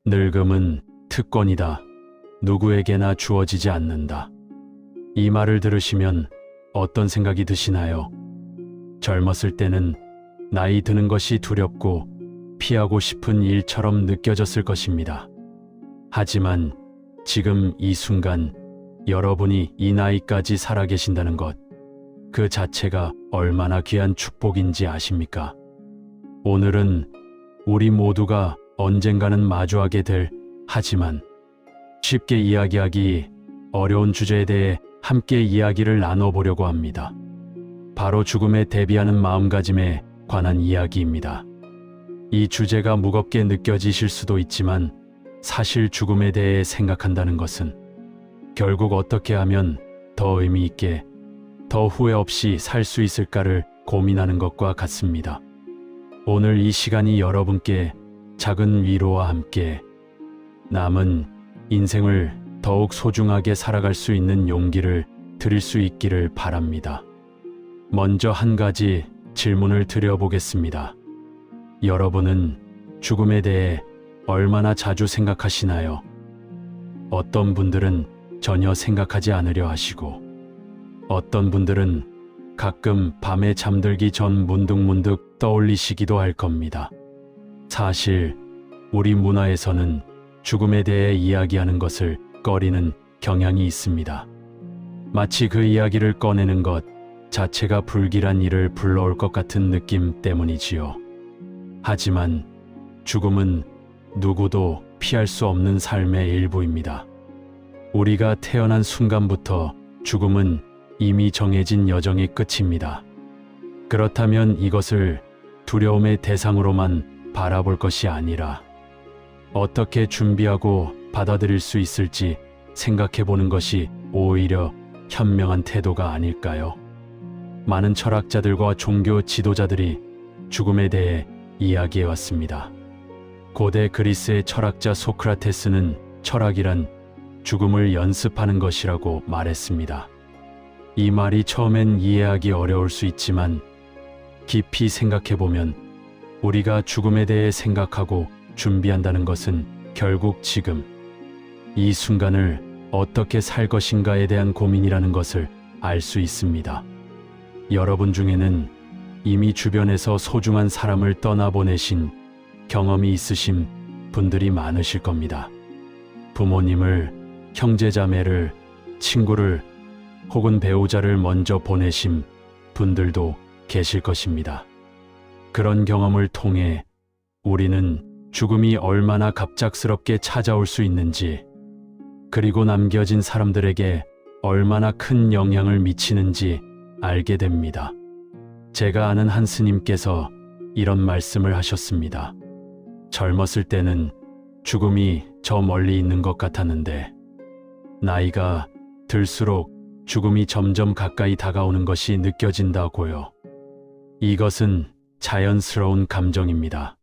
늙음은 특권이다. 누구에게나 주어지지 않는다. 이 말을 들으시면 어떤 생각이 드시나요? 젊었을 때는 나이 드는 것이 두렵고 피하고 싶은 일처럼 느껴졌을 것입니다. 하지만 지금 이 순간 여러분이 이 나이까지 살아계신다는 것, 그 자체가 얼마나 귀한 축복인지 아십니까? 오늘은 우리 모두가 언젠가는 마주하게 될, 하지만 쉽게 이야기하기 어려운 주제에 대해 함께 이야기를 나눠보려고 합니다. 바로 죽음에 대비하는 마음가짐에 관한 이야기입니다. 이 주제가 무겁게 느껴지실 수도 있지만 사실 죽음에 대해 생각한다는 것은 결국 어떻게 하면 더 의미 있게, 더 후회 없이 살 수 있을까를 고민하는 것과 같습니다. 오늘 이 시간이 여러분께 작은 위로와 함께 남은 인생을 더욱 소중하게 살아갈 수 있는 용기를 드릴 수 있기를 바랍니다. 먼저 한 가지 질문을 드려보겠습니다. 여러분은 죽음에 대해 얼마나 자주 생각하시나요? 어떤 분들은 전혀 생각하지 않으려 하시고, 어떤 분들은 가끔 밤에 잠들기 전 문득문득 떠올리시기도 할 겁니다. 사실 우리 문화에서는 죽음에 대해 이야기하는 것을 꺼리는 경향이 있습니다. 마치 그 이야기를 꺼내는 것 자체가 불길한 일을 불러올 것 같은 느낌 때문이지요. 하지만 죽음은 누구도 피할 수 없는 삶의 일부입니다. 우리가 태어난 순간부터 죽음은 이미 정해진 여정의 끝입니다. 그렇다면 이것을 두려움의 대상으로만 바라볼 것이 아니라 어떻게 준비하고 받아들일 수 있을지 생각해 보는 것이 오히려 현명한 태도가 아닐까요? 많은 철학자들과 종교 지도자들이 죽음에 대해 이야기해 왔습니다. 고대 그리스의 철학자 소크라테스는 철학이란 죽음을 연습하는 것이라고 말했습니다. 이 말이 처음엔 이해하기 어려울 수 있지만 깊이 생각해 보면 우리가 죽음에 대해 생각하고 준비한다는 것은 결국 지금 이 순간을 어떻게 살 것인가에 대한 고민이라는 것을 알 수 있습니다. 여러분 중에는 이미 주변에서 소중한 사람을 떠나보내신 경험이 있으신 분들이 많으실 겁니다. 부모님을, 형제자매를, 친구를 혹은 배우자를 먼저 보내신 분들도 계실 것입니다. 그런 경험을 통해 우리는 죽음이 얼마나 갑작스럽게 찾아올 수 있는지, 그리고 남겨진 사람들에게 얼마나 큰 영향을 미치는지 알게 됩니다. 제가 아는 한 스님께서 이런 말씀을 하셨습니다. 젊었을 때는 죽음이 저 멀리 있는 것 같았는데 나이가 들수록 죽음이 점점 가까이 다가오는 것이 느껴진다고요. 이것은 자연스러운 감정입니다.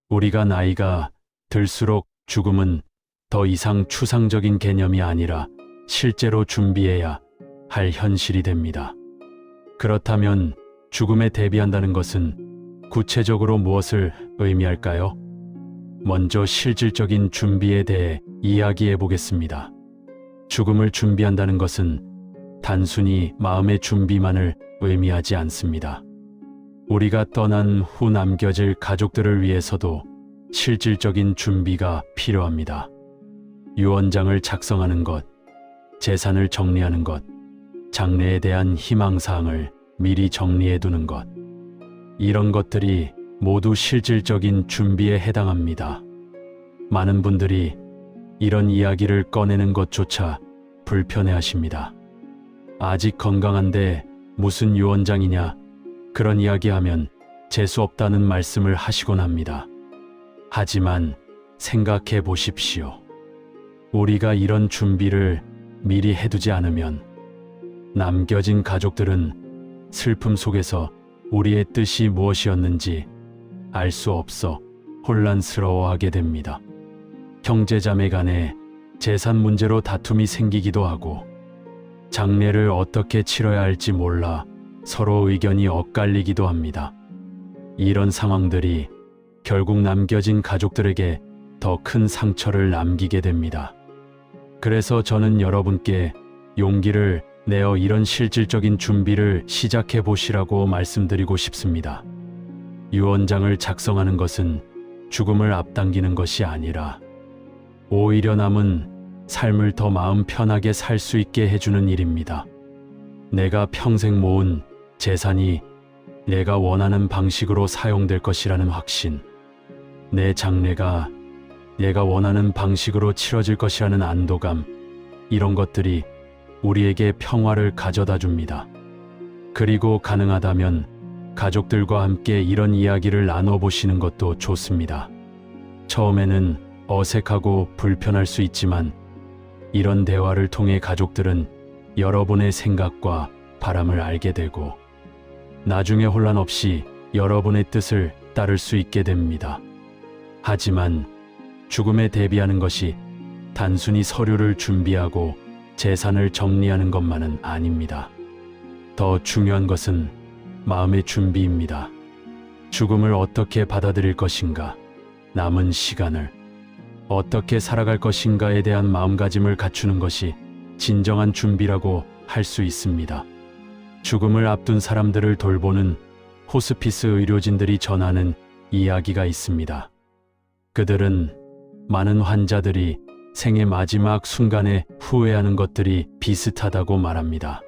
우리가 나이가 들수록 죽음은 더 이상 추상적인 개념이 아니라 실제로 준비해야 할 현실이 됩니다. 그렇다면 죽음에 대비한다는 것은 구체적으로 무엇을 의미할까요? 먼저 실질적인 준비에 대해 이야기해 보겠습니다. 죽음을 준비한다는 것은 단순히 마음의 준비만을 의미하지 않습니다. 우리가 떠난 후 남겨질 가족들을 위해서도 실질적인 준비가 필요합니다. 유언장을 작성하는 것, 재산을 정리하는 것, 장래에 대한 희망사항을 미리 정리해 두는 것, 이런 것들이 모두 실질적인 준비에 해당합니다. 많은 분들이 이런 이야기를 꺼내는 것조차 불편해하십니다. 아직 건강한데 무슨 유언장이냐, 그런 이야기하면 재수 없다는 말씀을 하시곤 합니다. 하지만 생각해 보십시오. 우리가 이런 준비를 미리 해두지 않으면 남겨진 가족들은 슬픔 속에서 우리의 뜻이 무엇이었는지 알 수 없어 혼란스러워하게 됩니다. 형제자매 간에 재산 문제로 다툼이 생기기도 하고, 장례를 어떻게 치러야 할지 몰라 서로 의견이 엇갈리기도 합니다. 이런 상황들이 결국 남겨진 가족들에게 더 큰 상처를 남기게 됩니다. 그래서 저는 여러분께 용기를 내어 이런 실질적인 준비를 시작해 보시라고 말씀드리고 싶습니다. 유언장을 작성하는 것은 죽음을 앞당기는 것이 아니라 오히려 남은 삶을 더 마음 편하게 살 수 있게 해주는 일입니다. 내가 평생 모은 재산이 내가 원하는 방식으로 사용될 것이라는 확신, 내 장례가 내가 원하는 방식으로 치러질 것이라는 안도감, 이런 것들이 우리에게 평화를 가져다 줍니다. 그리고 가능하다면 가족들과 함께 이런 이야기를 나눠보시는 것도 좋습니다. 처음에는 어색하고 불편할 수 있지만 이런 대화를 통해 가족들은 여러분의 생각과 바람을 알게 되고 나중에 혼란 없이 여러분의 뜻을 따를 수 있게 됩니다. 하지만 죽음에 대비하는 것이 단순히 서류를 준비하고 재산을 정리하는 것만은 아닙니다. 더 중요한 것은 마음의 준비입니다. 죽음을 어떻게 받아들일 것인가, 남은 시간을 어떻게 살아갈 것인가에 대한 마음가짐을 갖추는 것이 진정한 준비라고 할 수 있습니다. 죽음을 앞둔 사람들을 돌보는 호스피스 의료진들이 전하는 이야기가 있습니다. 그들은 많은 환자들이 생의 마지막 순간에 후회하는 것들이 비슷하다고 말합니다.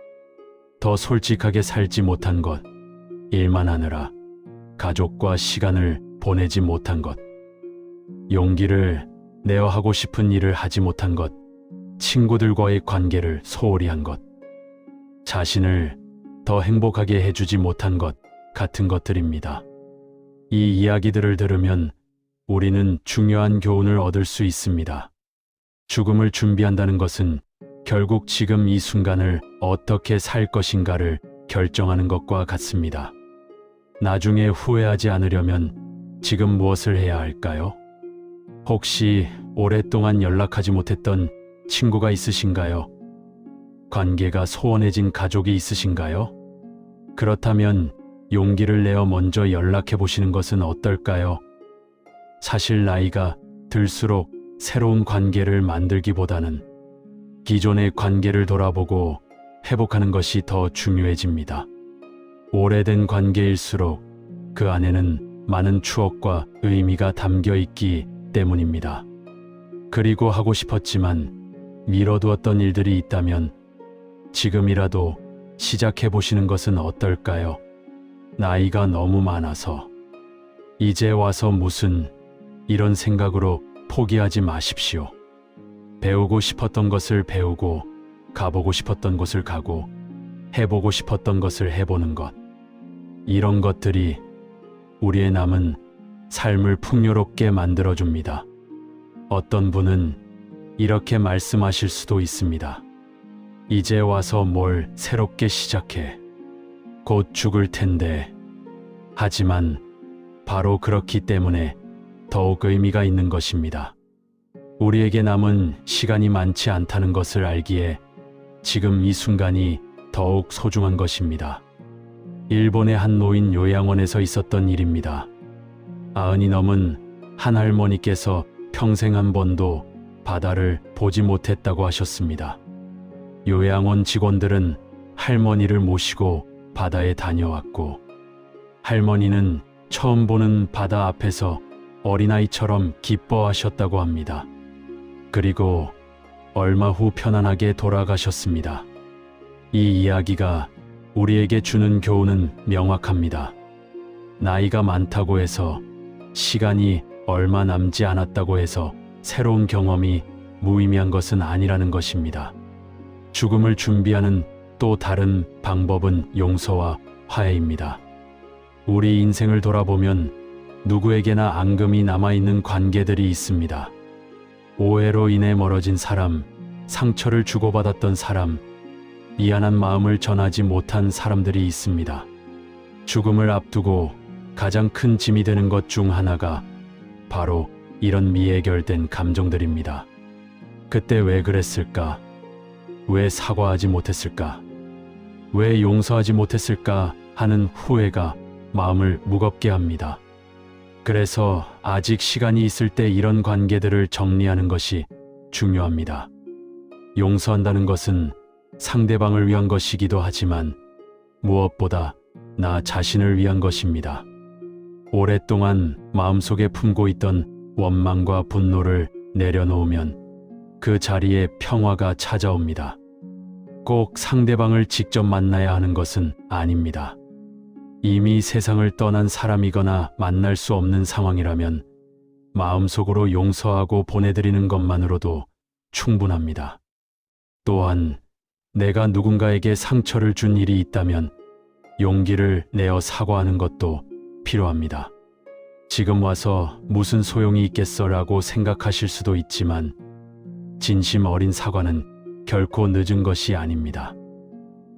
더 솔직하게 살지 못한 것, 일만 하느라 가족과 시간을 보내지 못한 것, 용기를 내어 하고 싶은 일을 하지 못한 것, 친구들과의 관계를 소홀히 한 것, 자신을 더 행복하게 해주지 못한 것 같은 것들입니다. 이 이야기들을 들으면 우리는 중요한 교훈을 얻을 수 있습니다. 죽음을 준비한다는 것은 결국 지금 이 순간을 어떻게 살 것인가를 결정하는 것과 같습니다. 나중에 후회하지 않으려면 지금 무엇을 해야 할까요? 혹시 오랫동안 연락하지 못했던 친구가 있으신가요? 관계가 소원해진 가족이 있으신가요? 그렇다면 용기를 내어 먼저 연락해 보시는 것은 어떨까요? 사실 나이가 들수록 새로운 관계를 만들기보다는 기존의 관계를 돌아보고 회복하는 것이 더 중요해집니다. 오래된 관계일수록 그 안에는 많은 추억과 의미가 담겨 있기 때문입니다. 그리고 하고 싶었지만 미뤄두었던 일들이 있다면 지금이라도 시작해 보시는 것은 어떨까요? 나이가 너무 많아서 이제 와서 무슨 이런 생각으로 포기하지 마십시오. 배우고 싶었던 것을 배우고 가보고 싶었던 곳을 가고 해보고 싶었던 것을 해보는 것, 이런 것들이 우리의 남은 삶을 풍요롭게 만들어줍니다. 어떤 분은 이렇게 말씀하실 수도 있습니다. 이제 와서 뭘 새롭게 시작해. 곧 죽을 텐데. 하지만 바로 그렇기 때문에 더욱 의미가 있는 것입니다. 우리에게 남은 시간이 많지 않다는 것을 알기에 지금 이 순간이 더욱 소중한 것입니다. 일본의 한 노인 요양원에서 있었던 일입니다. 90이 넘은 한 할머니께서 평생 한 번도 바다를 보지 못했다고 하셨습니다. 요양원 직원들은 할머니를 모시고 바다에 다녀왔고, 할머니는 처음 보는 바다 앞에서 어린아이처럼 기뻐하셨다고 합니다. 그리고 얼마 후 편안하게 돌아가셨습니다. 이 이야기가 우리에게 주는 교훈은 명확합니다. 나이가 많다고 해서, 시간이 얼마 남지 않았다고 해서 새로운 경험이 무의미한 것은 아니라는 것입니다. 죽음을 준비하는 또 다른 방법은 용서와 화해입니다. 우리 인생을 돌아보면 누구에게나 앙금이 남아있는 관계들이 있습니다. 오해로 인해 멀어진 사람, 상처를 주고받았던 사람, 미안한 마음을 전하지 못한 사람들이 있습니다. 죽음을 앞두고 가장 큰 짐이 되는 것 중 하나가 바로 이런 미해결된 감정들입니다. 그때 왜 그랬을까? 왜 사과하지 못했을까? 왜 용서하지 못했을까 하는 후회가 마음을 무겁게 합니다. 그래서 아직 시간이 있을 때 이런 관계들을 정리하는 것이 중요합니다. 용서한다는 것은 상대방을 위한 것이기도 하지만 무엇보다 나 자신을 위한 것입니다. 오랫동안 마음속에 품고 있던 원망과 분노를 내려놓으면 그 자리에 평화가 찾아옵니다. 꼭 상대방을 직접 만나야 하는 것은 아닙니다. 이미 세상을 떠난 사람이거나 만날 수 없는 상황이라면 마음속으로 용서하고 보내드리는 것만으로도 충분합니다. 또한 내가 누군가에게 상처를 준 일이 있다면 용기를 내어 사과하는 것도 필요합니다. 지금 와서 무슨 소용이 있겠어라고 생각하실 수도 있지만 진심 어린 사과는 결코 늦은 것이 아닙니다.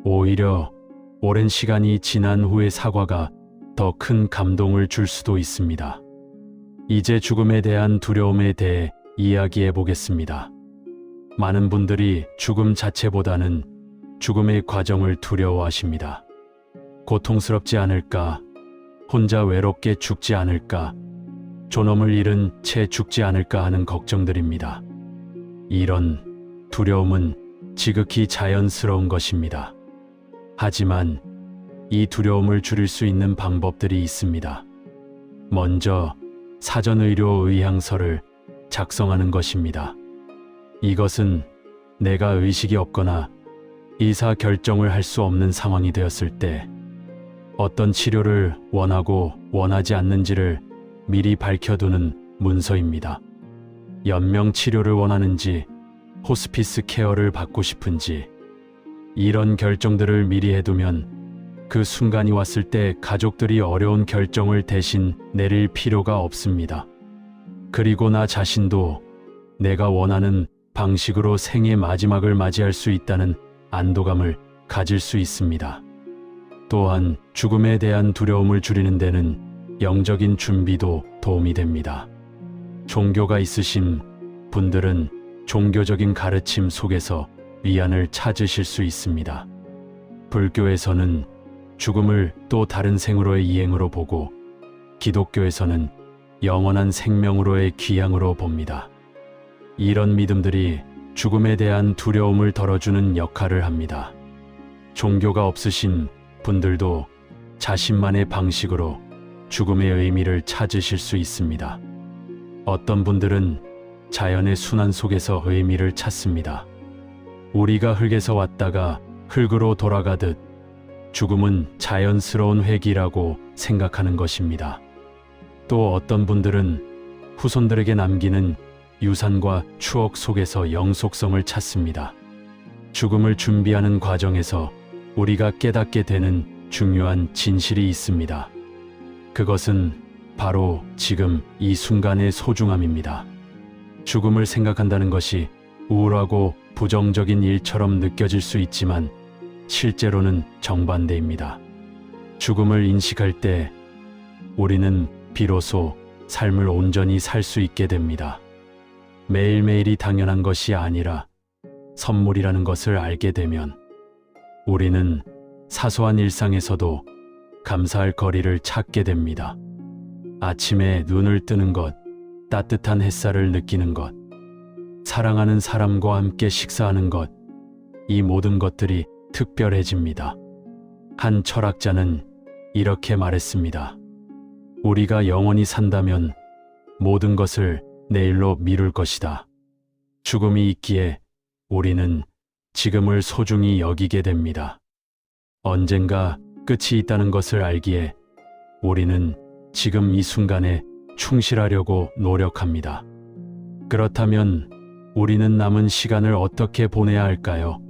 오히려 오랜 시간이 지난 후의 사과가 더 큰 감동을 줄 수도 있습니다. 이제 죽음에 대한 두려움에 대해 이야기해 보겠습니다. 많은 분들이 죽음 자체보다는 죽음의 과정을 두려워하십니다. 고통스럽지 않을까? 혼자 외롭게 죽지 않을까? 존엄을 잃은 채 죽지 않을까 하는 걱정들입니다. 이런 두려움은 지극히 자연스러운 것입니다. 하지만 이 두려움을 줄일 수 있는 방법들이 있습니다. 먼저 사전의료 의향서를 작성하는 것입니다. 이것은 내가 의식이 없거나 의사 결정을 할 수 없는 상황이 되었을 때 어떤 치료를 원하고 원하지 않는지를 미리 밝혀두는 문서입니다. 연명 치료를 원하는지 호스피스 케어를 받고 싶은지 이런 결정들을 미리 해두면 그 순간이 왔을 때 가족들이 어려운 결정을 대신 내릴 필요가 없습니다. 그리고 나 자신도 내가 원하는 방식으로 생의 마지막을 맞이할 수 있다는 안도감을 가질 수 있습니다. 또한 죽음에 대한 두려움을 줄이는 데는 영적인 준비도 도움이 됩니다. 종교가 있으신 분들은 종교적인 가르침 속에서 위안을 찾으실 수 있습니다. 불교에서는 죽음을 또 다른 생으로의 이행으로 보고 기독교에서는 영원한 생명으로의 귀향으로 봅니다. 이런 믿음들이 죽음에 대한 두려움을 덜어주는 역할을 합니다. 종교가 없으신 분들도 자신만의 방식으로 죽음의 의미를 찾으실 수 있습니다. 어떤 분들은 자연의 순환 속에서 의미를 찾습니다. 우리가 흙에서 왔다가 흙으로 돌아가듯 죽음은 자연스러운 회귀라고 생각하는 것입니다. 또 어떤 분들은 후손들에게 남기는 유산과 추억 속에서 영속성을 찾습니다. 죽음을 준비하는 과정에서 우리가 깨닫게 되는 중요한 진실이 있습니다. 그것은 바로 지금 이 순간의 소중함입니다. 죽음을 생각한다는 것이 우울하고 부정적인 일처럼 느껴질 수 있지만 실제로는 정반대입니다. 죽음을 인식할 때 우리는 비로소 삶을 온전히 살 수 있게 됩니다. 매일매일이 당연한 것이 아니라 선물이라는 것을 알게 되면 우리는 사소한 일상에서도 감사할 거리를 찾게 됩니다. 아침에 눈을 뜨는 것, 따뜻한 햇살을 느끼는 것, 사랑하는 사람과 함께 식사하는 것, 이 모든 것들이 특별해집니다. 한 철학자는 이렇게 말했습니다. 우리가 영원히 산다면 모든 것을 내일로 미룰 것이다. 죽음이 있기에 우리는 지금을 소중히 여기게 됩니다. 언젠가 끝이 있다는 것을 알기에 우리는 지금 이 순간에 충실하려고 노력합니다. 그렇다면 우리는 남은 시간을 어떻게 보내야 할까요?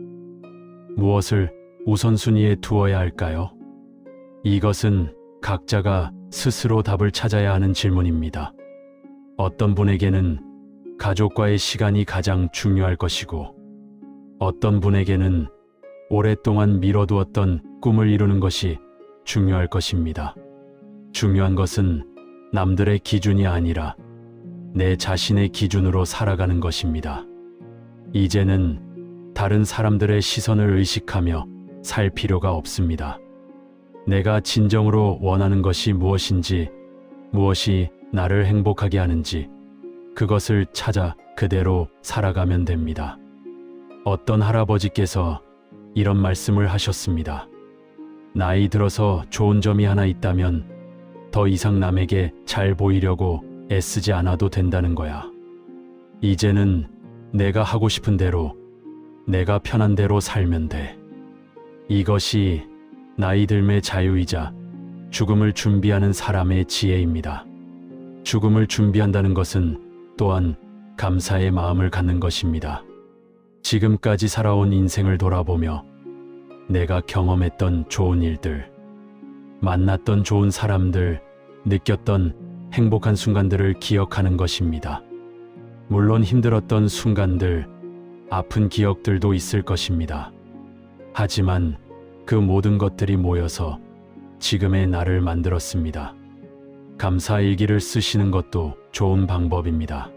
무엇을 우선순위에 두어야 할까요? 이것은 각자가 스스로 답을 찾아야 하는 질문입니다. 어떤 분에게는 가족과의 시간이 가장 중요할 것이고, 어떤 분에게는 오랫동안 미뤄두었던 꿈을 이루는 것이 중요할 것입니다. 중요한 것은 남들의 기준이 아니라 내 자신의 기준으로 살아가는 것입니다. 이제는 다른 사람들의 시선을 의식하며 살 필요가 없습니다. 내가 진정으로 원하는 것이 무엇인지, 무엇이 나를 행복하게 하는지 그것을 찾아 그대로 살아가면 됩니다. 어떤 할아버지께서 이런 말씀을 하셨습니다. 나이 들어서 좋은 점이 하나 있다면 더 이상 남에게 잘 보이려고 애쓰지 않아도 된다는 거야. 이제는 내가 하고 싶은 대로, 내가 편한 대로 살면 돼. 이것이 나이 들매 자유이자 죽음을 준비하는 사람의 지혜입니다. 죽음을 준비한다는 것은 또한 감사의 마음을 갖는 것입니다. 지금까지 살아온 인생을 돌아보며 내가 경험했던 좋은 일들, 만났던 좋은 사람들, 느꼈던 행복한 순간들을 기억하는 것입니다. 물론 힘들었던 순간들, 아픈 기억들도 있을 것입니다. 하지만 그 모든 것들이 모여서 지금의 나를 만들었습니다. 감사 일기를 쓰시는 것도 좋은 방법입니다.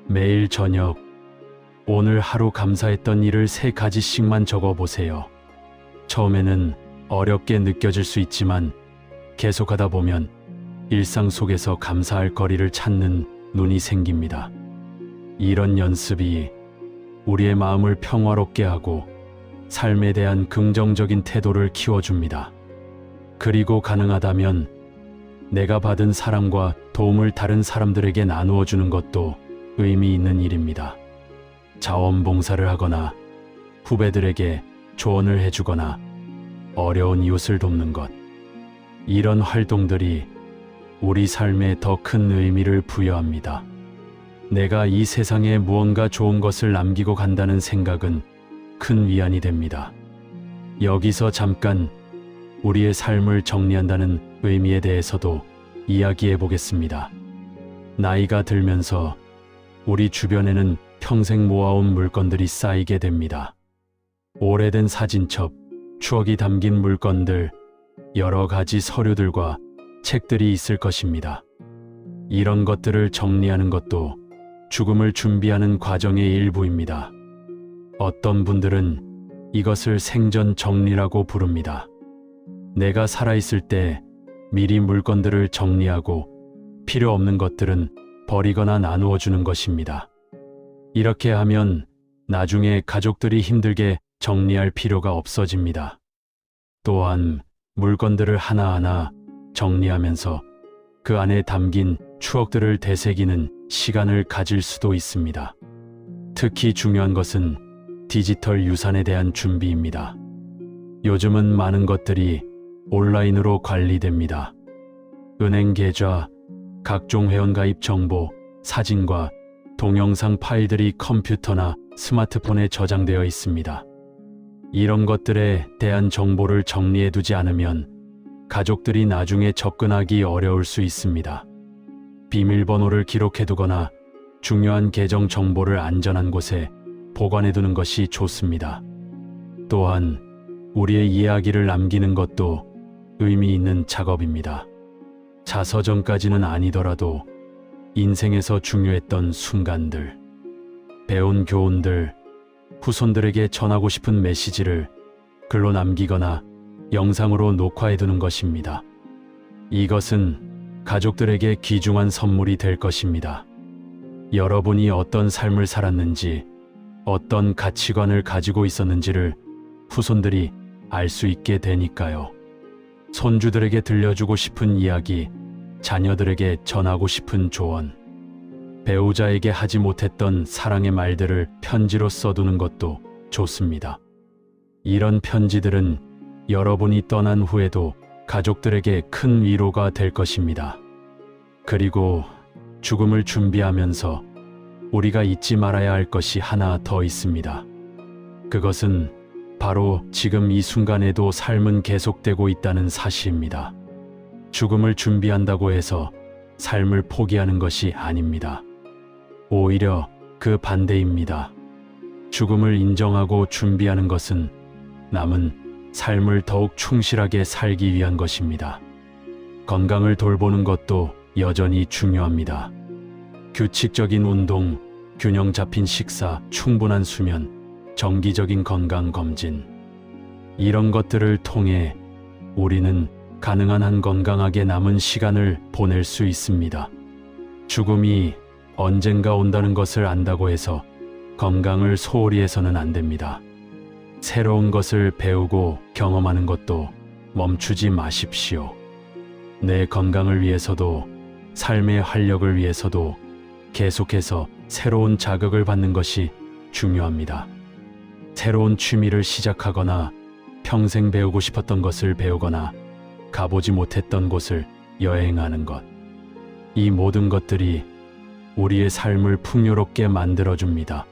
매일 저녁, 오늘 하루 감사했던 일을 3가지씩만 적어보세요. 처음에는 어렵게 느껴질 수 있지만 계속하다 보면 일상 속에서 감사할 거리를 찾는 눈이 생깁니다. 이런 연습이 우리의 마음을 평화롭게 하고 삶에 대한 긍정적인 태도를 키워줍니다. 그리고 가능하다면 내가 받은 사랑과 도움을 다른 사람들에게 나누어 주는 것도 의미 있는 일입니다. 자원봉사를 하거나 후배들에게 조언을 해주거나 어려운 이웃을 돕는 것. 이런 활동들이 우리 삶에 더 큰 의미를 부여합니다. 내가 이 세상에 무언가 좋은 것을 남기고 간다는 생각은 큰 위안이 됩니다. 여기서 잠깐 우리의 삶을 정리한다는 의미에 대해서도 이야기해 보겠습니다. 나이가 들면서 우리 주변에는 평생 모아온 물건들이 쌓이게 됩니다. 오래된 사진첩, 추억이 담긴 물건들, 여러 가지 서류들과 책들이 있을 것입니다. 이런 것들을 정리하는 것도 죽음을 준비하는 과정의 일부입니다. 어떤 분들은 이것을 생전 정리라고 부릅니다. 내가 살아있을 때 미리 물건들을 정리하고 필요 없는 것들은 버리거나 나누어 주는 것입니다. 이렇게 하면 나중에 가족들이 힘들게 정리할 필요가 없어집니다. 또한 물건들을 하나하나 정리하면서 그 안에 담긴 추억들을 되새기는 시간을 가질 수도 있습니다. 특히 중요한 것은 디지털 유산에 대한 준비입니다. 요즘은 많은 것들이 온라인으로 관리됩니다. 은행 계좌, 각종 회원가입 정보, 사진과 동영상 파일들이 컴퓨터나 스마트폰에 저장되어 있습니다. 이런 것들에 대한 정보를 정리해두지 않으면 가족들이 나중에 접근하기 어려울 수 있습니다. 비밀번호를 기록해두거나 중요한 계정 정보를 안전한 곳에 보관해두는 것이 좋습니다. 또한 우리의 이야기를 남기는 것도 의미 있는 작업입니다. 자서전까지는 아니더라도 인생에서 중요했던 순간들, 배운 교훈들, 후손들에게 전하고 싶은 메시지를 글로 남기거나 영상으로 녹화해두는 것입니다. 이것은 가족들에게 귀중한 선물이 될 것입니다. 여러분이 어떤 삶을 살았는지, 어떤 가치관을 가지고 있었는지를 후손들이 알 수 있게 되니까요. 손주들에게 들려주고 싶은 이야기, 자녀들에게 전하고 싶은 조언, 배우자에게 하지 못했던 사랑의 말들을 편지로 써두는 것도 좋습니다. 이런 편지들은 여러분이 떠난 후에도 가족들에게 큰 위로가 될 것입니다. 그리고 죽음을 준비하면서 우리가 잊지 말아야 할 것이 하나 더 있습니다. 그것은 바로 지금 이 순간에도 삶은 계속되고 있다는 사실입니다. 죽음을 준비한다고 해서 삶을 포기하는 것이 아닙니다. 오히려 그 반대입니다. 죽음을 인정하고 준비하는 것은 남은 삶을 더욱 충실하게 살기 위한 것입니다. 건강을 돌보는 것도 여전히 중요합니다. 규칙적인 운동, 균형 잡힌 식사, 충분한 수면, 정기적인 건강 검진. 이런 것들을 통해 우리는 가능한 한 건강하게 남은 시간을 보낼 수 있습니다. 죽음이 언젠가 온다는 것을 안다고 해서 건강을 소홀히 해서는 안 됩니다. 새로운 것을 배우고 경험하는 것도 멈추지 마십시오. 내 건강을 위해서도 삶의 활력을 위해서도 계속해서 새로운 자극을 받는 것이 중요합니다. 새로운 취미를 시작하거나 평생 배우고 싶었던 것을 배우거나 가보지 못했던 곳을 여행하는 것. 이 모든 것들이 우리의 삶을 풍요롭게 만들어줍니다.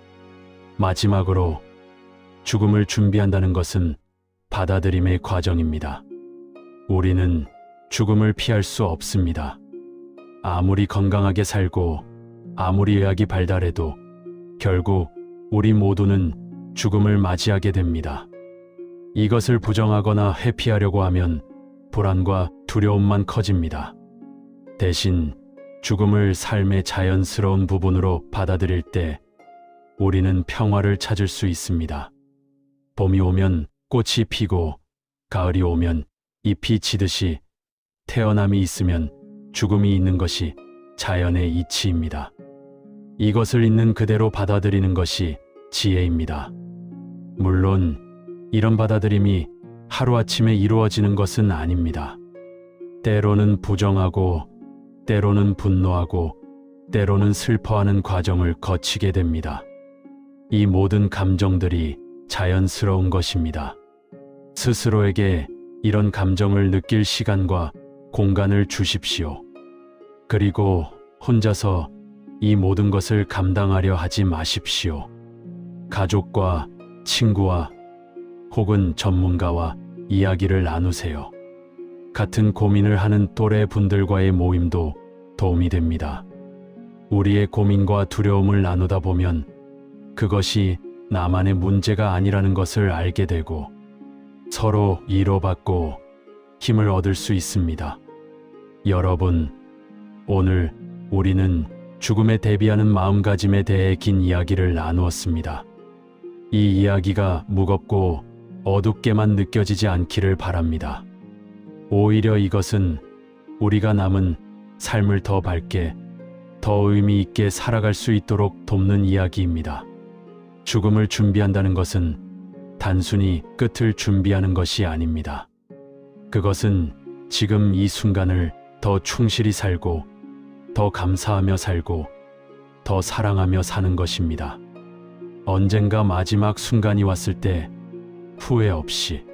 마지막으로 죽음을 준비한다는 것은 받아들임의 과정입니다. 우리는 죽음을 피할 수 없습니다. 아무리 건강하게 살고 아무리 의학이 발달해도 결국 우리 모두는 죽음을 맞이하게 됩니다. 이것을 부정하거나 회피하려고 하면 불안과 두려움만 커집니다. 대신 죽음을 삶의 자연스러운 부분으로 받아들일 때 우리는 평화를 찾을 수 있습니다. 봄이 오면 꽃이 피고 가을이 오면 잎이 지듯이 태어남이 있으면 죽음이 있는 것이 자연의 이치입니다. 이것을 있는 그대로 받아들이는 것이 지혜입니다. 물론 이런 받아들임이 하루아침에 이루어지는 것은 아닙니다. 때로는 부정하고 때로는 분노하고 때로는 슬퍼하는 과정을 거치게 됩니다. 이 모든 감정들이 자연스러운 것입니다. 스스로에게 이런 감정을 느낄 시간과 공간을 주십시오. 그리고 혼자서 이 모든 것을 감당하려 하지 마십시오. 가족과 친구와 혹은 전문가와 이야기를 나누세요. 같은 고민을 하는 또래 분들과의 모임도 도움이 됩니다. 우리의 고민과 두려움을 나누다 보면 그것이 나만의 문제가 아니라는 것을 알게 되고 서로 위로받고 힘을 얻을 수 있습니다. 여러분, 오늘 우리는 죽음에 대비하는 마음가짐에 대해 긴 이야기를 나누었습니다. 이 이야기가 무겁고 어둡게만 느껴지지 않기를 바랍니다. 오히려 이것은 우리가 남은 삶을 더 밝게, 더 의미 있게 살아갈 수 있도록 돕는 이야기입니다. 죽음을 준비한다는 것은 단순히 끝을 준비하는 것이 아닙니다. 그것은 지금 이 순간을 더 충실히 살고, 더 감사하며 살고, 더 사랑하며 사는 것입니다. 언젠가 마지막 순간이 왔을 때 후회 없이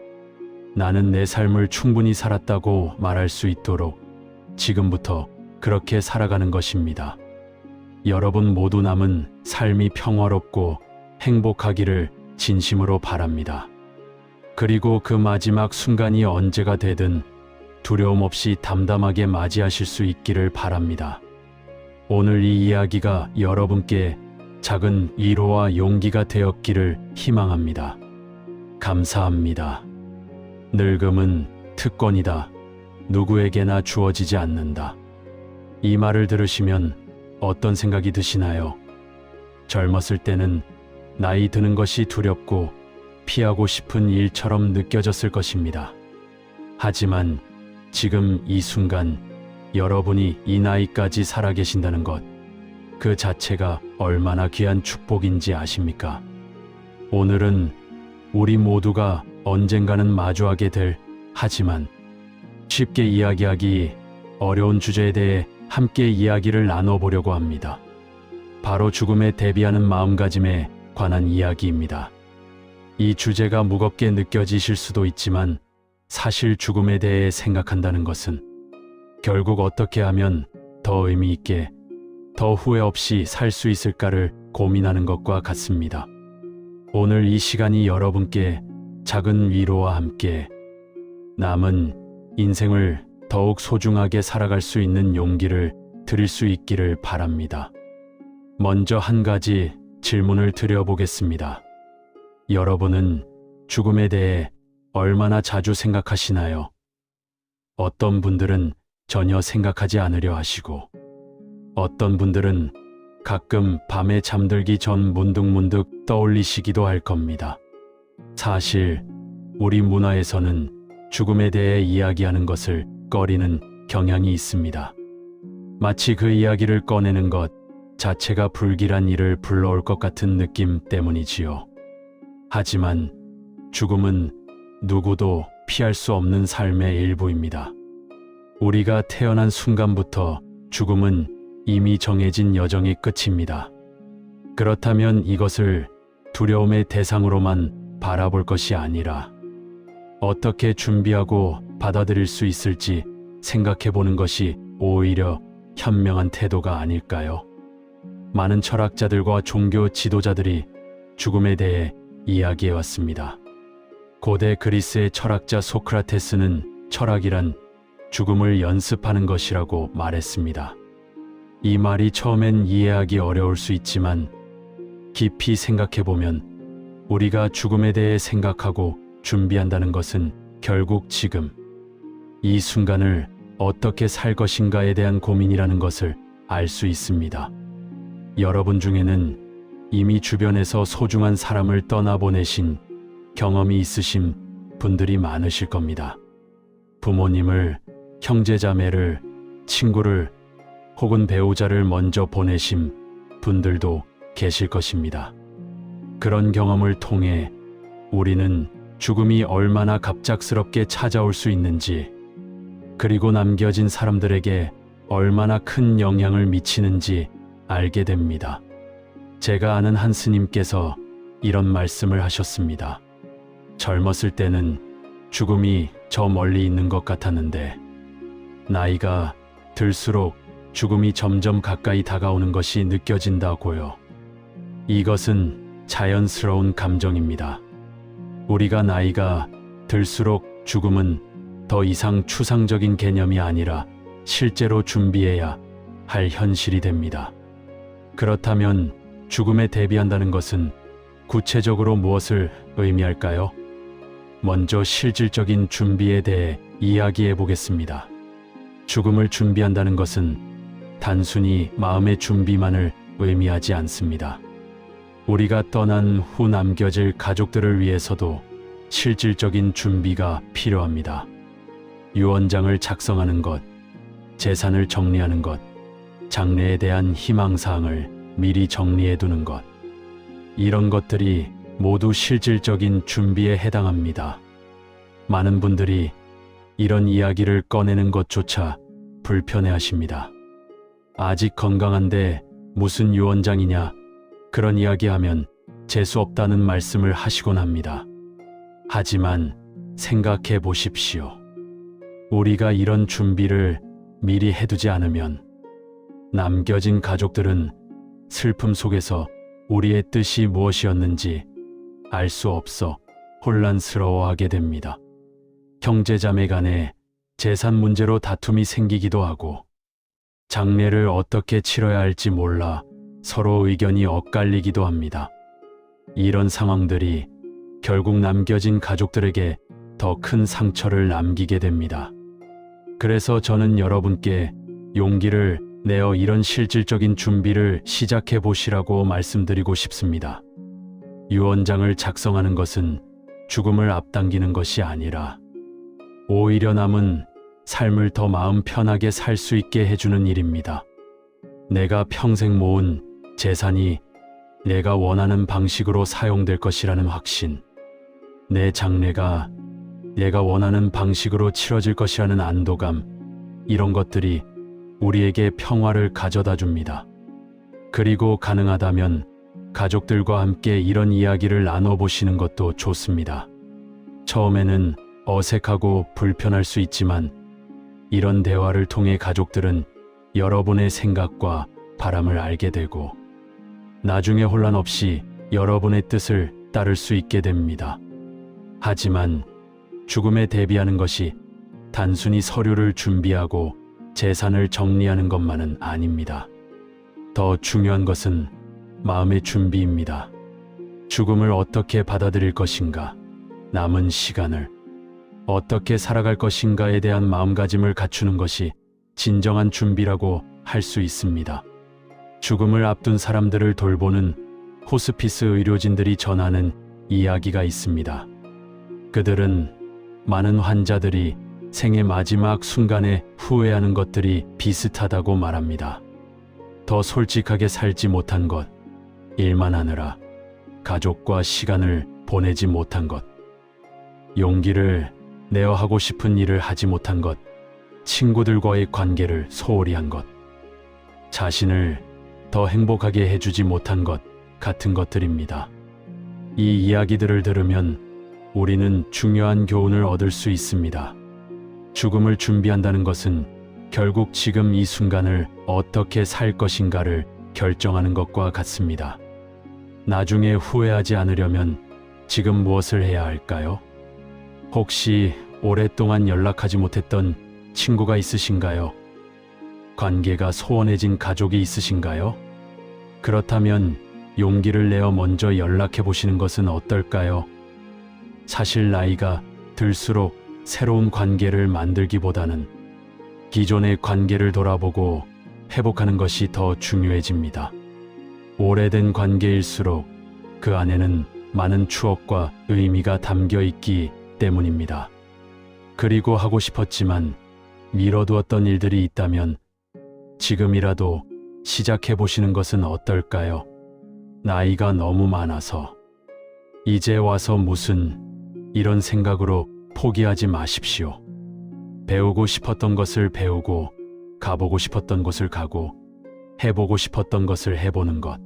나는 내 삶을 충분히 살았다고 말할 수 있도록 지금부터 그렇게 살아가는 것입니다. 여러분 모두 남은 삶이 평화롭고 행복하기를 진심으로 바랍니다. 그리고 그 마지막 순간이 언제가 되든 두려움 없이 담담하게 맞이하실 수 있기를 바랍니다. 오늘 이 이야기가 여러분께 작은 위로와 용기가 되었기를 희망합니다. 감사합니다. 늙음은 특권이다. 누구에게나 주어지지 않는다. 이 말을 들으시면 어떤 생각이 드시나요? 젊었을 때는 나이 드는 것이 두렵고 피하고 싶은 일처럼 느껴졌을 것입니다. 하지만 지금 이 순간 여러분이 이 나이까지 살아계신다는 것, 그 자체가 얼마나 귀한 축복인지 아십니까? 오늘은 우리 모두가 언젠가는 마주하게 될, 하지만 쉽게 이야기하기 어려운 주제에 대해 함께 이야기를 나눠보려고 합니다. 바로 죽음에 대비하는 마음가짐에 관한 이야기입니다. 이 주제가 무겁게 느껴지실 수도 있지만 사실 죽음에 대해 생각한다는 것은 결국 어떻게 하면 더 의미 있게, 더 후회 없이 살 수 있을까를 고민하는 것과 같습니다. 오늘 이 시간이 여러분께 작은 위로와 함께 남은 인생을 더욱 소중하게 살아갈 수 있는 용기를 드릴 수 있기를 바랍니다. 먼저 한 가지 질문을 드려보겠습니다. 여러분은 죽음에 대해 얼마나 자주 생각하시나요? 어떤 분들은 전혀 생각하지 않으려 하시고, 어떤 분들은 가끔 밤에 잠들기 전 문득문득 떠올리시기도 할 겁니다. 사실 우리 문화에서는 죽음에 대해 이야기하는 것을 꺼리는 경향이 있습니다. 마치 그 이야기를 꺼내는 것 자체가 불길한 일을 불러올 것 같은 느낌 때문이지요. 하지만 죽음은 누구도 피할 수 없는 삶의 일부입니다. 우리가 태어난 순간부터 죽음은 이미 정해진 여정의 끝입니다. 그렇다면 이것을 두려움의 대상으로만 바라볼 것이 아니라 어떻게 준비하고 받아들일 수 있을지 생각해 보는 것이 오히려 현명한 태도가 아닐까요? 많은 철학자들과 종교 지도자들이 죽음에 대해 이야기해 왔습니다. 고대 그리스의 철학자 소크라테스는 철학이란 죽음을 연습하는 것이라고 말했습니다. 이 말이 처음엔 이해하기 어려울 수 있지만 깊이 생각해 보면 우리가 죽음에 대해 생각하고 준비한다는 것은 결국 지금 이 순간을 어떻게 살 것인가에 대한 고민이라는 것을 알 수 있습니다. 여러분 중에는 이미 주변에서 소중한 사람을 떠나보내신 경험이 있으신 분들이 많으실 겁니다. 부모님을, 형제자매를, 친구를 혹은 배우자를 먼저 보내신 분들도 계실 것입니다. 그런 경험을 통해 우리는 죽음이 얼마나 갑작스럽게 찾아올 수 있는지, 그리고 남겨진 사람들에게 얼마나 큰 영향을 미치는지 알게 됩니다. 제가 아는 한 스님께서 이런 말씀을 하셨습니다. 젊었을 때는 죽음이 저 멀리 있는 것 같았는데 나이가 들수록 죽음이 점점 가까이 다가오는 것이 느껴진다고요. 이것은 자연스러운 감정입니다. 우리가 나이가 들수록 죽음은 더 이상 추상적인 개념이 아니라 실제로 준비해야 할 현실이 됩니다. 그렇다면 죽음에 대비한다는 것은 구체적으로 무엇을 의미할까요? 먼저 실질적인 준비에 대해 이야기해 보겠습니다. 죽음을 준비한다는 것은 단순히 마음의 준비만을 의미하지 않습니다. 우리가 떠난 후 남겨질 가족들을 위해서도 실질적인 준비가 필요합니다. 유언장을 작성하는 것, 재산을 정리하는 것, 장래에 대한 희망사항을 미리 정리해 두는 것, 이런 것들이 모두 실질적인 준비에 해당합니다. 많은 분들이 이런 이야기를 꺼내는 것조차 불편해하십니다. 아직 건강한데 무슨 유언장이냐, 그런 이야기하면 재수 없다는 말씀을 하시곤 합니다. 하지만 생각해 보십시오. 우리가 이런 준비를 미리 해두지 않으면 남겨진 가족들은 슬픔 속에서 우리의 뜻이 무엇이었는지 알 수 없어 혼란스러워하게 됩니다. 형제자매 간에 재산 문제로 다툼이 생기기도 하고 장례를 어떻게 치러야 할지 몰라 서로 의견이 엇갈리기도 합니다. 이런 상황들이 결국 남겨진 가족들에게 더 큰 상처를 남기게 됩니다. 그래서 저는 여러분께 용기를 내어 이런 실질적인 준비를 시작해 보시라고 말씀드리고 싶습니다. 유언장을 작성하는 것은 죽음을 앞당기는 것이 아니라 오히려 남은 삶을 더 마음 편하게 살 수 있게 해주는 일입니다. 내가 평생 모은 재산이 내가 원하는 방식으로 사용될 것이라는 확신, 내 장래가 내가 원하는 방식으로 치러질 것이라는 안도감, 이런 것들이 우리에게 평화를 가져다 줍니다. 그리고 가능하다면 가족들과 함께 이런 이야기를 나눠보시는 것도 좋습니다. 처음에는 어색하고 불편할 수 있지만 이런 대화를 통해 가족들은 여러분의 생각과 바람을 알게 되고 나중에 혼란 없이 여러분의 뜻을 따를 수 있게 됩니다. 하지만 죽음에 대비하는 것이 단순히 서류를 준비하고 재산을 정리하는 것만은 아닙니다. 더 중요한 것은 마음의 준비입니다. 죽음을 어떻게 받아들일 것인가, 남은 시간을 어떻게 살아갈 것인가에 대한 마음가짐을 갖추는 것이 진정한 준비라고 할 수 있습니다. 죽음을 앞둔 사람들을 돌보는 호스피스 의료진들이 전하는 이야기가 있습니다. 그들은 많은 환자들이 생의 마지막 순간에 후회하는 것들이 비슷하다고 말합니다. 더 솔직하게 살지 못한 것, 일만 하느라 가족과 시간을 보내지 못한 것, 용기를 내어 하고 싶은 일을 하지 못한 것, 친구들과의 관계를 소홀히 한 것, 자신을 더 행복하게 해주지 못한 것 같은 것들입니다. 이 이야기들을 들으면 우리는 중요한 교훈을 얻을 수 있습니다. 죽음을 준비한다는 것은 결국 지금 이 순간을 어떻게 살 것인가를 결정하는 것과 같습니다. 나중에 후회하지 않으려면 지금 무엇을 해야 할까요? 혹시 오랫동안 연락하지 못했던 친구가 있으신가요? 관계가 소원해진 가족이 있으신가요? 그렇다면 용기를 내어 먼저 연락해 보시는 것은 어떨까요? 사실 나이가 들수록 새로운 관계를 만들기보다는 기존의 관계를 돌아보고 회복하는 것이 더 중요해집니다. 오래된 관계일수록 그 안에는 많은 추억과 의미가 담겨 있기 때문입니다. 그리고 하고 싶었지만 미뤄두었던 일들이 있다면 지금이라도 시작해 보시는 것은 어떨까요? 나이가 너무 많아서 이제 와서 무슨 이런 생각으로 포기하지 마십시오. 배우고 싶었던 것을 배우고 가보고 싶었던 곳을 가고 해보고 싶었던 것을 해보는 것,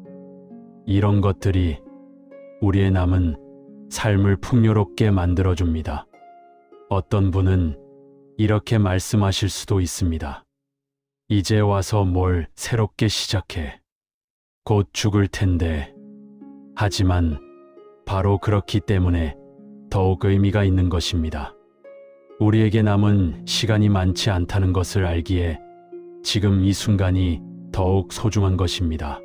이런 것들이 우리의 남은 삶을 풍요롭게 만들어줍니다. 어떤 분은 이렇게 말씀하실 수도 있습니다. 이제 와서 뭘 새롭게 시작해. 곧 죽을 텐데. 하지만 바로 그렇기 때문에 더욱 의미가 있는 것입니다. 우리에게 남은 시간이 많지 않다는 것을 알기에 지금 이 순간이 더욱 소중한 것입니다.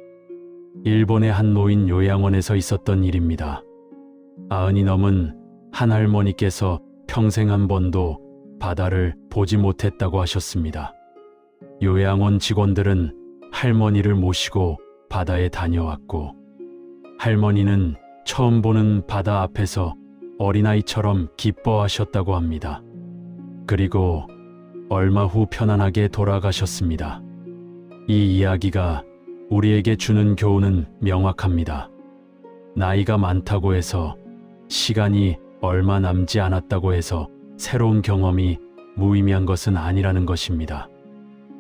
일본의 한 노인 요양원에서 있었던 일입니다. 90이 넘은 한 할머니께서 평생 한 번도 바다를 보지 못했다고 하셨습니다. 요양원 직원들은 할머니를 모시고 바다에 다녀왔고, 할머니는 처음 보는 바다 앞에서 어린아이처럼 기뻐하셨다고 합니다. 그리고 얼마 후 편안하게 돌아가셨습니다. 이 이야기가 우리에게 주는 교훈은 명확합니다. 나이가 많다고 해서, 시간이 얼마 남지 않았다고 해서 새로운 경험이 무의미한 것은 아니라는 것입니다.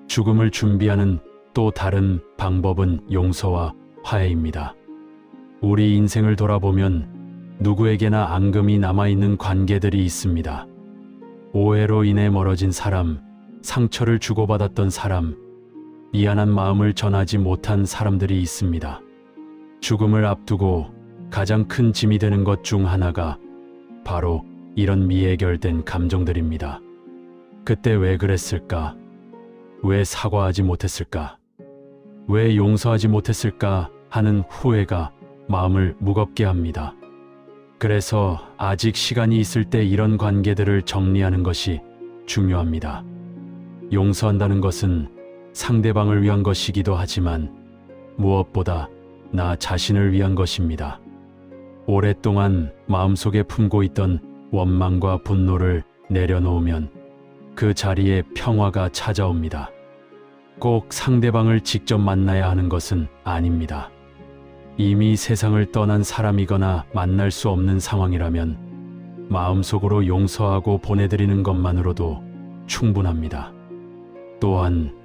죽음을 준비하는 또 다른 방법은 용서와 화해입니다. 우리 인생을 돌아보면 누구에게나 앙금이 남아있는 관계들이 있습니다. 오해로 인해 멀어진 사람, 상처를 주고받았던 사람, 미안한 마음을 전하지 못한 사람들이 있습니다. 죽음을 앞두고 가장 큰 짐이 되는 것 중 하나가 바로 이런 미해결된 감정들입니다. 그때 왜 그랬을까? 왜 사과하지 못했을까? 왜 용서하지 못했을까 하는 후회가 마음을 무겁게 합니다. 그래서 아직 시간이 있을 때 이런 관계들을 정리하는 것이 중요합니다. 용서한다는 것은 상대방을 위한 것이기도 하지만 무엇보다 나 자신을 위한 것입니다. 오랫동안 마음속에 품고 있던 원망과 분노를 내려놓으면 그 자리에 평화가 찾아옵니다. 꼭 상대방을 직접 만나야 하는 것은 아닙니다. 이미 세상을 떠난 사람이거나 만날 수 없는 상황이라면 마음속으로 용서하고 보내드리는 것만으로도 충분합니다. 또한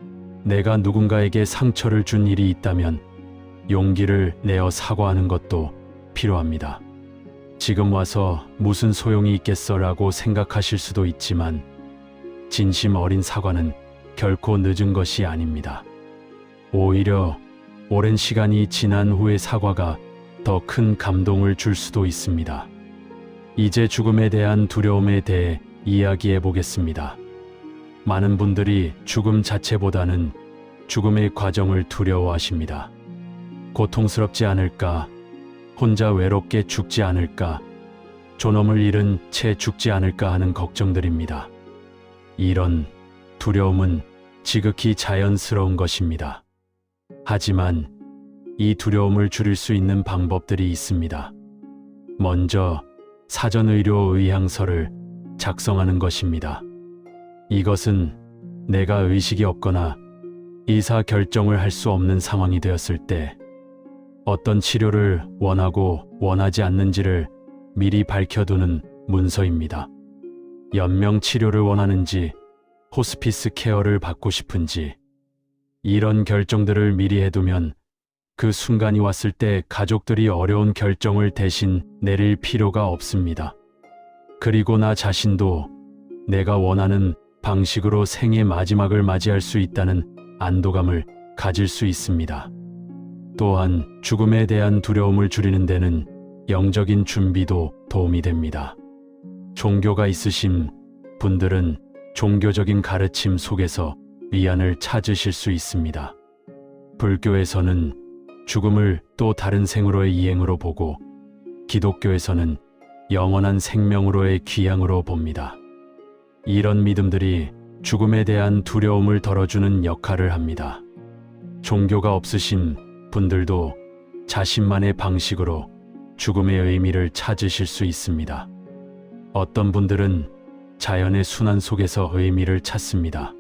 내가 누군가에게 상처를 준 일이 있다면 용기를 내어 사과하는 것도 필요합니다. 지금 와서 무슨 소용이 있겠어라고 생각하실 수도 있지만 진심 어린 사과는 결코 늦은 것이 아닙니다. 오히려 오랜 시간이 지난 후의 사과가 더 큰 감동을 줄 수도 있습니다. 이제 죽음에 대한 두려움에 대해 이야기해 보겠습니다. 많은 분들이 죽음 자체보다는 죽음의 과정을 두려워하십니다. 고통스럽지 않을까? 혼자 외롭게 죽지 않을까? 존엄을 잃은 채 죽지 않을까 하는 걱정들입니다. 이런 두려움은 지극히 자연스러운 것입니다. 하지만 이 두려움을 줄일 수 있는 방법들이 있습니다. 먼저 사전의료 의향서를 작성하는 것입니다. 이것은 내가 의식이 없거나 의사 결정을 할 수 없는 상황이 되었을 때 어떤 치료를 원하고 원하지 않는지를 미리 밝혀두는 문서입니다. 연명 치료를 원하는지 호스피스 케어를 받고 싶은지 이런 결정들을 미리 해두면 그 순간이 왔을 때 가족들이 어려운 결정을 대신 내릴 필요가 없습니다. 그리고 나 자신도 내가 원하는 방식으로 생의 마지막을 맞이할 수 있다는 안도감을 가질 수 있습니다. 또한 죽음에 대한 두려움을 줄이는 데는 영적인 준비도 도움이 됩니다. 종교가 있으신 분들은 종교적인 가르침 속에서 위안을 찾으실 수 있습니다. 불교에서는 죽음을 또 다른 생으로의 이행으로 보고 기독교에서는 영원한 생명으로의 귀향으로 봅니다. 이런 믿음들이 죽음에 대한 두려움을 덜어주는 역할을 합니다. 종교가 없으신 분들도 자신만의 방식으로 죽음의 의미를 찾으실 수 있습니다. 어떤 분들은 자연의 순환 속에서 의미를 찾습니다.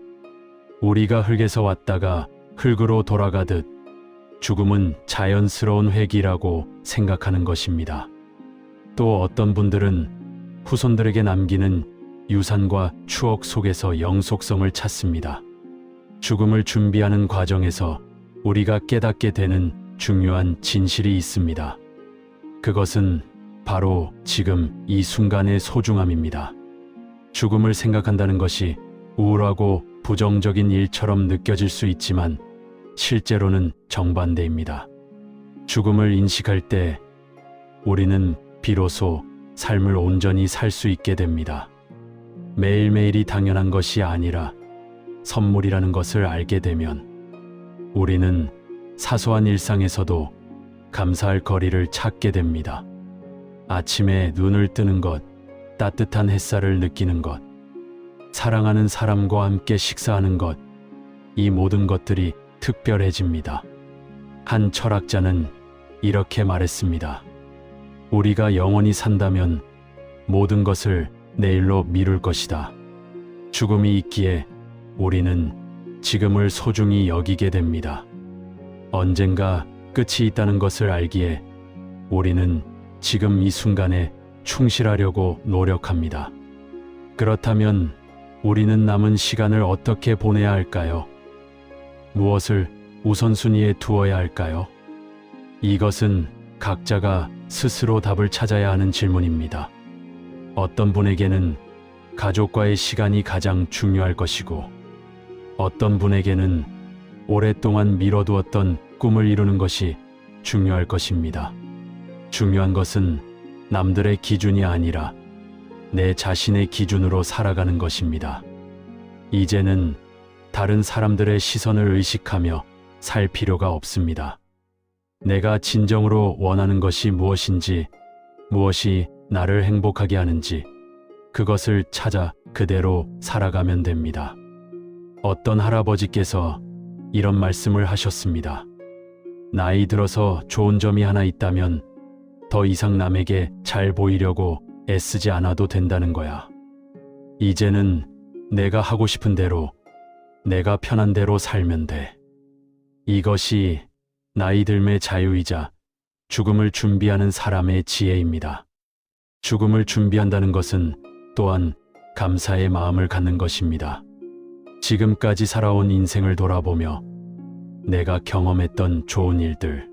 우리가 흙에서 왔다가 흙으로 돌아가듯 죽음은 자연스러운 회귀라고 생각하는 것입니다. 또 어떤 분들은 후손들에게 남기는 유산과 추억 속에서 영속성을 찾습니다. 죽음을 준비하는 과정에서 우리가 깨닫게 되는 중요한 진실이 있습니다. 그것은 바로 지금 이 순간의 소중함입니다. 죽음을 생각한다는 것이 우울하고 부정적인 일처럼 느껴질 수 있지만 실제로는 정반대입니다. 죽음을 인식할 때 우리는 비로소 삶을 온전히 살 수 있게 됩니다. 매일매일이 당연한 것이 아니라 선물이라는 것을 알게 되면 우리는 사소한 일상에서도 감사할 거리를 찾게 됩니다. 아침에 눈을 뜨는 것, 따뜻한 햇살을 느끼는 것, 사랑하는 사람과 함께 식사하는 것, 이 모든 것들이 특별해집니다. 한 철학자는 이렇게 말했습니다. 우리가 영원히 산다면 모든 것을 내일로 미룰 것이다. 죽음이 있기에 우리는 지금을 소중히 여기게 됩니다. 언젠가 끝이 있다는 것을 알기에 우리는 지금 이 순간에 충실하려고 노력합니다. 그렇다면 우리는 남은 시간을 어떻게 보내야 할까요? 무엇을 우선순위에 두어야 할까요? 이것은 각자가 스스로 답을 찾아야 하는 질문입니다. 어떤 분에게는 가족과의 시간이 가장 중요할 것이고, 어떤 분에게는 오랫동안 미뤄두었던 꿈을 이루는 것이 중요할 것입니다. 중요한 것은 남들의 기준이 아니라 내 자신의 기준으로 살아가는 것입니다. 이제는 다른 사람들의 시선을 의식하며 살 필요가 없습니다. 내가 진정으로 원하는 것이 무엇인지, 무엇이 나를 행복하게 하는지 그것을 찾아 그대로 살아가면 됩니다. 어떤 할아버지께서 이런 말씀을 하셨습니다. 나이 들어서 좋은 점이 하나 있다면 더 이상 남에게 잘 보이려고 애쓰지 않아도 된다는 거야. 이제는 내가 하고 싶은 대로, 내가 편한 대로 살면 돼. 이것이 나이 들매 자유이자 죽음을 준비하는 사람의 지혜입니다. 죽음을 준비한다는 것은 또한 감사의 마음을 갖는 것입니다. 지금까지 살아온 인생을 돌아보며 내가 경험했던 좋은 일들,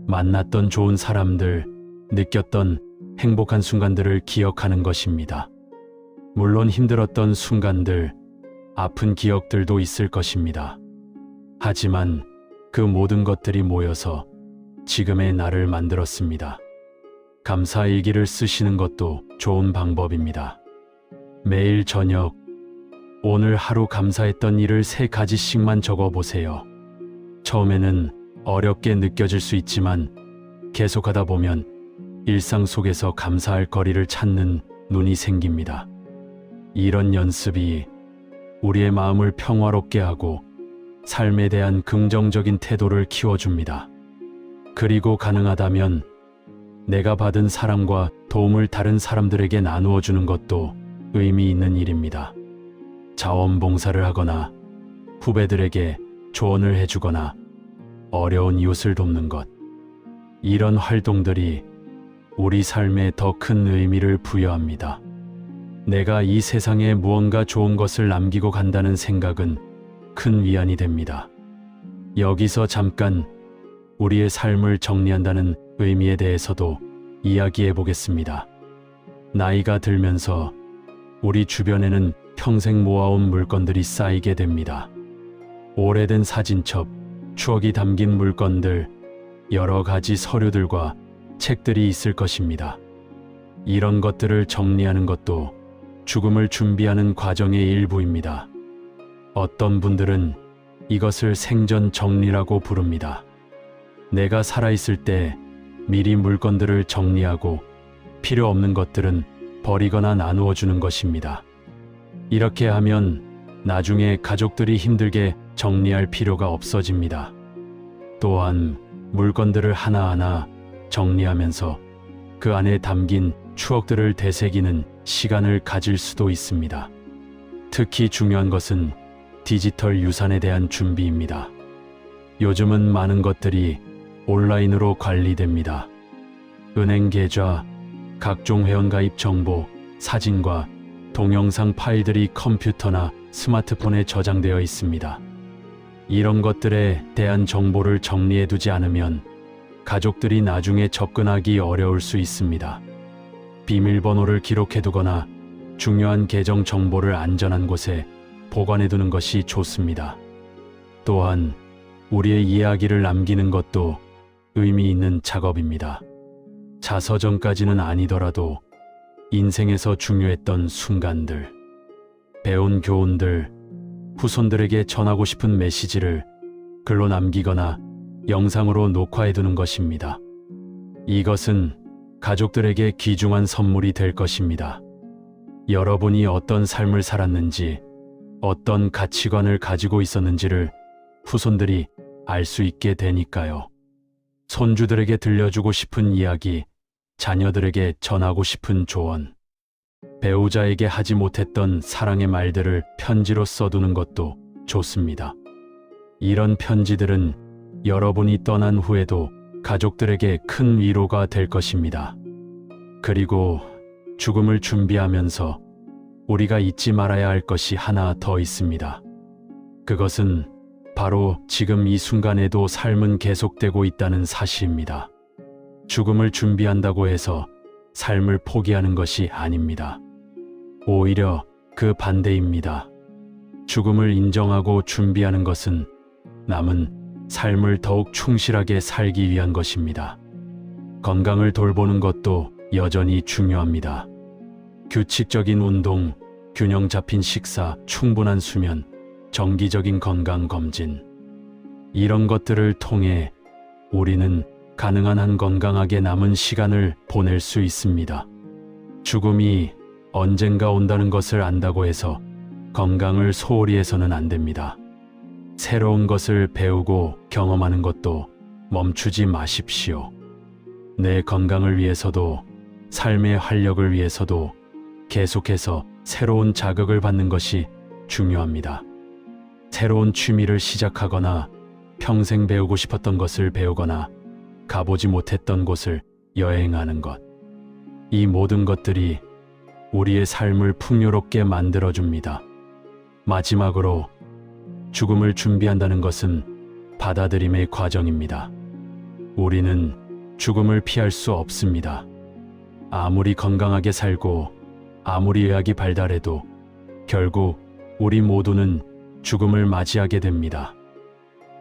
만났던 좋은 사람들, 느꼈던 행복한 순간들을 기억하는 것입니다. 물론 힘들었던 순간들, 아픈 기억들도 있을 것입니다. 하지만 그 모든 것들이 모여서 지금의 나를 만들었습니다. 감사 일기를 쓰시는 것도 좋은 방법입니다. 매일 저녁, 오늘 하루 감사했던 일을 3가지씩만 적어보세요. 처음에는 어렵게 느껴질 수 있지만 계속하다 보면 일상 속에서 감사할 거리를 찾는 눈이 생깁니다. 이런 연습이 우리의 마음을 평화롭게 하고 삶에 대한 긍정적인 태도를 키워줍니다. 그리고 가능하다면 내가 받은 사랑과 도움을 다른 사람들에게 나누어 주는 것도 의미 있는 일입니다. 자원봉사를 하거나 후배들에게 조언을 해주거나 어려운 이웃을 돕는 것. 이런 활동들이 우리 삶에 더 큰 의미를 부여합니다. 내가 이 세상에 무언가 좋은 것을 남기고 간다는 생각은 큰 위안이 됩니다. 여기서 잠깐 우리의 삶을 정리한다는 의미에 대해서도 이야기해 보겠습니다. 나이가 들면서 우리 주변에는 평생 모아온 물건들이 쌓이게 됩니다. 오래된 사진첩, 추억이 담긴 물건들, 여러 가지 서류들과 책들이 있을 것입니다. 이런 것들을 정리하는 것도 죽음을 준비하는 과정의 일부입니다. 어떤 분들은 이것을 생전 정리라고 부릅니다. 내가 살아있을 때 미리 물건들을 정리하고 필요 없는 것들은 버리거나 나누어 주는 것입니다. 이렇게 하면 나중에 가족들이 힘들게 정리할 필요가 없어집니다. 또한 물건들을 하나하나 정리하면서 그 안에 담긴 추억들을 되새기는 시간을 가질 수도 있습니다. 특히 중요한 것은 디지털 유산에 대한 준비입니다. 요즘은 많은 것들이 온라인으로 관리됩니다. 은행 계좌, 각종 회원가입 정보, 사진과 동영상 파일들이 컴퓨터나 스마트폰에 저장되어 있습니다. 이런 것들에 대한 정보를 정리해 두지 않으면 가족들이 나중에 접근하기 어려울 수 있습니다. 비밀번호를 기록해 두거나 중요한 계정 정보를 안전한 곳에 보관해 두는 것이 좋습니다. 또한 우리의 이야기를 남기는 것도 의미 있는 작업입니다. 자서전까지는 아니더라도 인생에서 중요했던 순간들, 배운 교훈들, 후손들에게 전하고 싶은 메시지를 글로 남기거나 영상으로 녹화해 두는 것입니다. 이것은 가족들에게 귀중한 선물이 될 것입니다. 여러분이 어떤 삶을 살았는지, 어떤 가치관을 가지고 있었는지를 후손들이 알 수 있게 되니까요. 손주들에게 들려주고 싶은 이야기, 자녀들에게 전하고 싶은 조언, 배우자에게 하지 못했던 사랑의 말들을 편지로 써두는 것도 좋습니다. 이런 편지들은 여러분이 떠난 후에도 가족들에게 큰 위로가 될 것입니다. 그리고 죽음을 준비하면서 우리가 잊지 말아야 할 것이 하나 더 있습니다. 그것은 바로 지금 이 순간에도 삶은 계속되고 있다는 사실입니다. 죽음을 준비한다고 해서 삶을 포기하는 것이 아닙니다. 오히려 그 반대입니다. 죽음을 인정하고 준비하는 것은 남은 삶을 더욱 충실하게 살기 위한 것입니다. 건강을 돌보는 것도 여전히 중요합니다. 규칙적인 운동, 균형 잡힌 식사, 충분한 수면, 정기적인 건강검진. 이런 것들을 통해 우리는 가능한 한 건강하게 남은 시간을 보낼 수 있습니다. 죽음이 언젠가 온다는 것을 안다고 해서 건강을 소홀히 해서는 안 됩니다. 새로운 것을 배우고 경험하는 것도 멈추지 마십시오. 내 건강을 위해서도 삶의 활력을 위해서도 계속해서 새로운 자극을 받는 것이 중요합니다. 새로운 취미를 시작하거나 평생 배우고 싶었던 것을 배우거나 가보지 못했던 곳을 여행하는 것. 이 모든 것들이 우리의 삶을 풍요롭게 만들어줍니다. 마지막으로 죽음을 준비한다는 것은 받아들임의 과정입니다. 우리는 죽음을 피할 수 없습니다. 아무리 건강하게 살고 아무리 의학이 발달해도 결국 우리 모두는 죽음을 맞이하게 됩니다.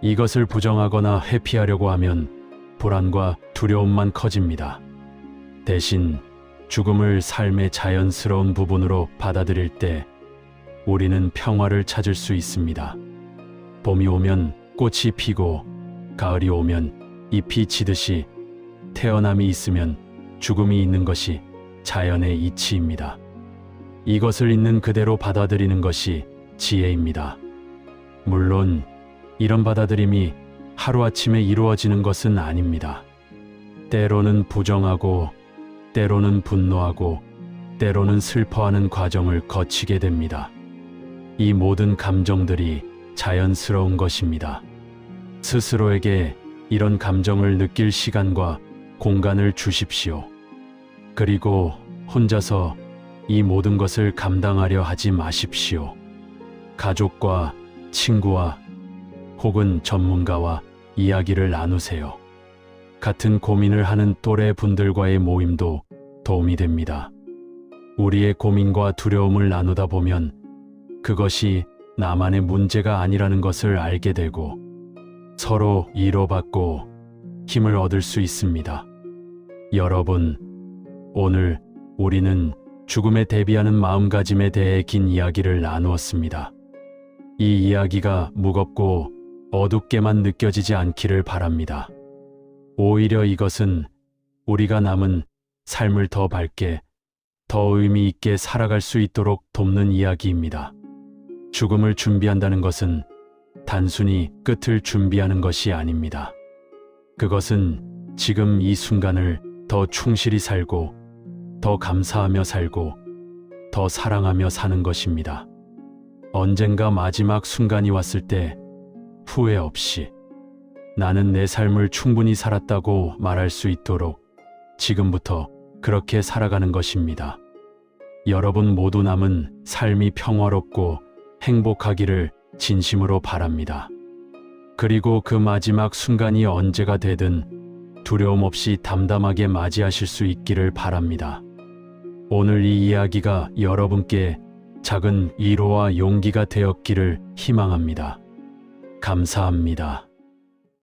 이것을 부정하거나 회피하려고 하면 불안과 두려움만 커집니다. 대신 죽음을 삶의 자연스러운 부분으로 받아들일 때 우리는 평화를 찾을 수 있습니다. 봄이 오면 꽃이 피고 가을이 오면 잎이 지듯이 태어남이 있으면 죽음이 있는 것이 자연의 이치입니다. 이것을 있는 그대로 받아들이는 것이 지혜입니다. 물론 이런 받아들임이 하루아침에 이루어지는 것은 아닙니다. 때로는 부정하고 때로는 분노하고 때로는 슬퍼하는 과정을 거치게 됩니다. 이 모든 감정들이 자연스러운 것입니다. 스스로에게 이런 감정을 느낄 시간과 공간을 주십시오. 그리고 혼자서 이 모든 것을 감당하려 하지 마십시오. 가족과 친구와 혹은 전문가와 이야기를 나누세요. 같은 고민을 하는 또래 분들과의 모임도 도움이 됩니다. 우리의 고민과 두려움을 나누다 보면 그것이 나만의 문제가 아니라는 것을 알게 되고 서로 위로받고 힘을 얻을 수 있습니다. 여러분, 오늘 우리는 죽음에 대비하는 마음가짐에 대해 긴 이야기를 나누었습니다. 이 이야기가 무겁고 어둡게만 느껴지지 않기를 바랍니다. 오히려 이것은 우리가 남은 삶을 더 밝게, 더 의미 있게 살아갈 수 있도록 돕는 이야기입니다. 죽음을 준비한다는 것은 단순히 끝을 준비하는 것이 아닙니다. 그것은 지금 이 순간을 더 충실히 살고, 더 감사하며 살고, 더 사랑하며 사는 것입니다. 언젠가 마지막 순간이 왔을 때 후회 없이 나는 내 삶을 충분히 살았다고 말할 수 있도록 지금부터 그렇게 살아가는 것입니다. 여러분 모두 남은 삶이 평화롭고 행복하기를 진심으로 바랍니다. 그리고 그 마지막 순간이 언제가 되든 두려움 없이 담담하게 맞이하실 수 있기를 바랍니다. 오늘 이 이야기가 여러분께 작은 위로와 용기가 되었기를 희망합니다. 감사합니다.